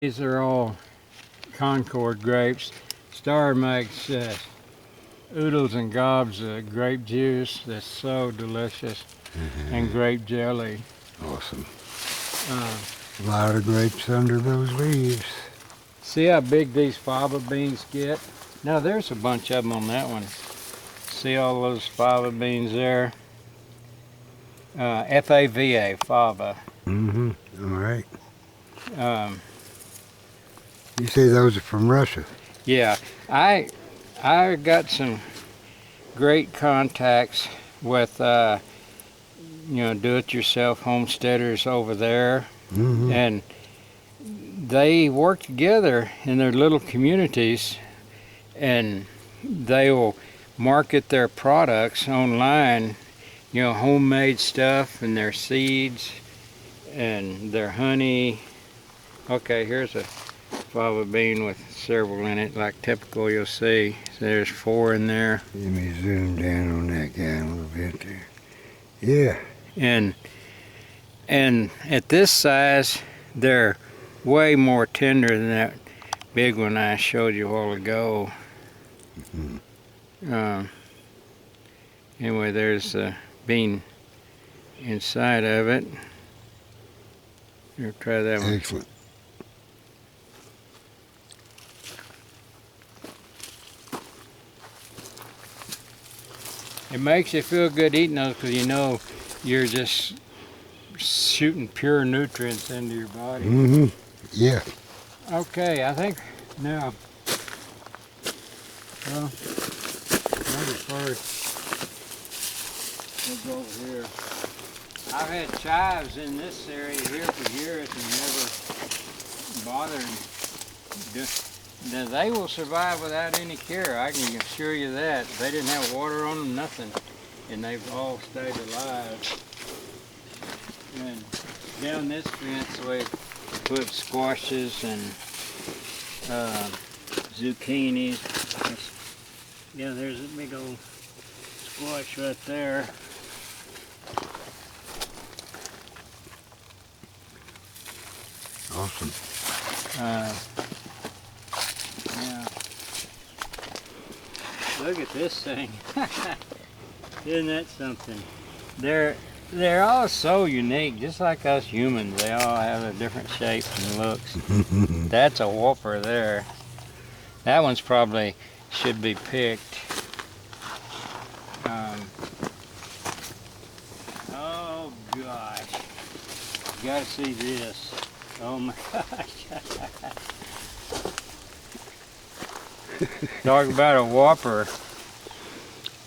These are all Concord grapes. Star makes oodles and gobs of grape juice that's so delicious, and grape jelly. Awesome. Uh, A lot of grapes under those leaves. See how big these fava beans get? Now there's a bunch of them on that one. See all those fava beans there? F-A-V-A, fava. Mm-hmm. All right. Um, You say those are from Russia? yeah, I got some great contacts with do-it-yourself homesteaders over there, Mm-hmm. and they work together in their little communities, and they will market their products online, homemade stuff and their seeds and their honey. Okay, here's a fava bean with several in it, like typical you'll see. So there's 4 in there. Let me zoom down on that guy a little bit there. Yeah. And at this size, they're way more tender than that big one I showed you a while ago. Mm-hmm. Anyway, there's the bean inside of it. Here, try that one. Excellent. It makes you feel good eating those because you're just shooting pure nutrients into your body. Mm-hmm. Yeah. Okay, I think now, well, maybe first, we'll go over here. I've had chives in this area here for years and never bothered. Now they will survive without any care, I can assure you that. They didn't have water on them, nothing, and they've all stayed alive. And down this fence we put squashes and zucchinis. Yeah, there's a big old squash right there. Awesome. Yeah. Look at this thing. Isn't that something? They're all so unique, just like us humans. They all have a different shape and looks. That's a whopper there. That one's probably should be picked. Oh gosh, you gotta see this. Oh my gosh. Talk about a whopper.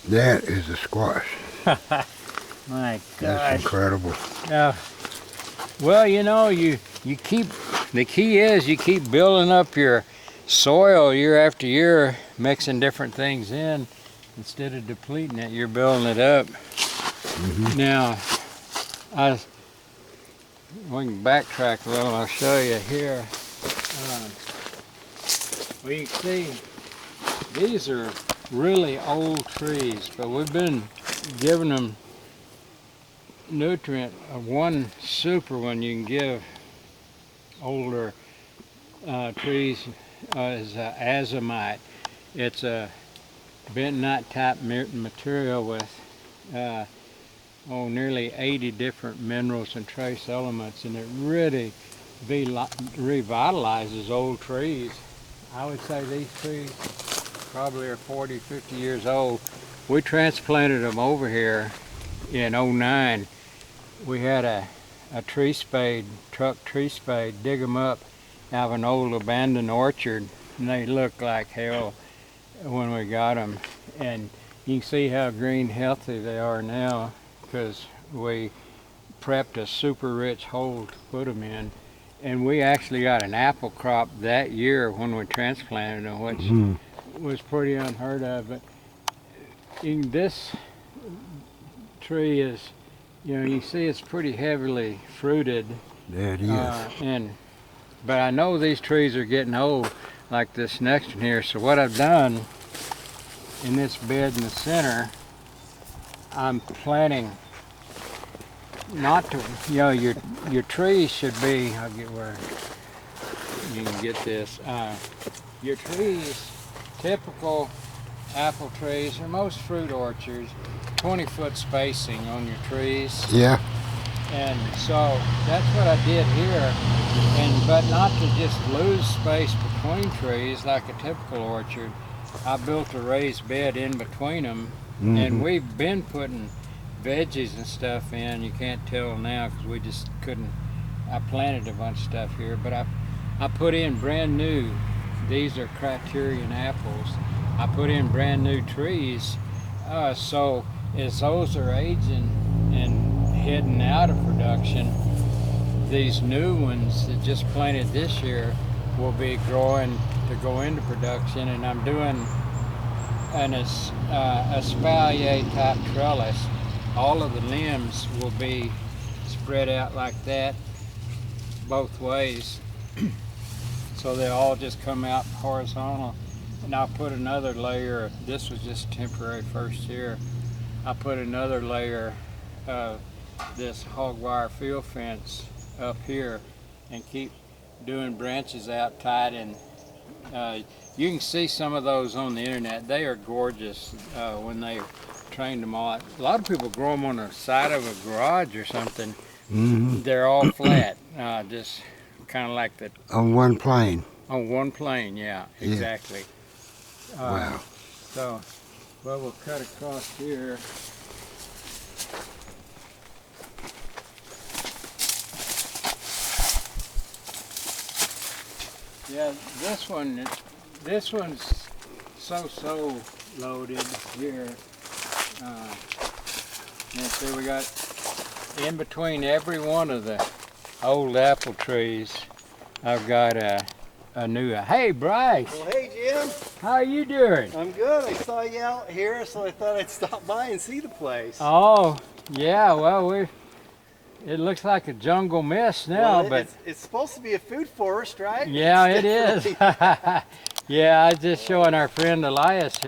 That is a squash. My That's gosh. incredible. Well, you keep, the key is you keep building up your soil year after year, mixing different things in. Instead of depleting it, you're building it up. Mm-hmm. Now, we can backtrack a little. I'll show you here. Well, you can see these are really old trees, but we've been giving them nutrient. One super one you can give older trees is azomite. It's a bentonite type material with nearly 80 different minerals and trace elements, and it really revitalizes old trees. I would say these trees probably are 40, 50 years old. We transplanted them over here in '09. We had a truck tree spade, dig them up out of an old abandoned orchard, and they looked like hell when we got them. And you can see how green healthy they are now because we prepped a super rich hole to put them in. And we actually got an apple crop that year when we transplanted them, which was pretty unheard of. But this tree is, you see it's pretty heavily fruited. That is. But I know these trees are getting old, like this next one here. So what I've done in this bed in the center, I'm planting not to, your trees should be, I'll get where you can get this. Your trees, typical apple trees, or most fruit orchards, 20-foot spacing on your trees. Yeah. And so that's what I did here, but not to just lose space between trees like a typical orchard. I built a raised bed in between them, and we've been putting veggies and stuff in. You can't tell now because we just couldn't. I planted a bunch of stuff here, but I put in brand new. These are Criterion apples. I put in brand new trees, so as those are aging and heading out of production, these new ones that just planted this year will be growing to go into production. And I'm doing an espalier type trellis. All of the limbs will be spread out like that both ways, so they all just come out horizontal. And I'll put another layer. This was just temporary first year. I put another layer of this hog wire field fence up here and keep doing branches out tight. And you can see some of those on the internet. They are gorgeous when they trained them all. A lot of people grow them on the side of a garage or something. They're all flat, just kind of like that. On one plane. On one plane, yeah, exactly. Wow. So, well, we'll cut across here. Yeah, this one's so loaded here. And see, we got in between every one of the old apple trees, I've got a new. Hey, Bryce. Well, hey, Jim. How you doing? I'm good. I saw you out here, so I thought I'd stop by and see the place. Oh, yeah. Well, it looks like a jungle mess now, Well, but it's supposed to be a food forest, right? yeah, It's it is. definitely- Yeah, I was just showing our friend Elias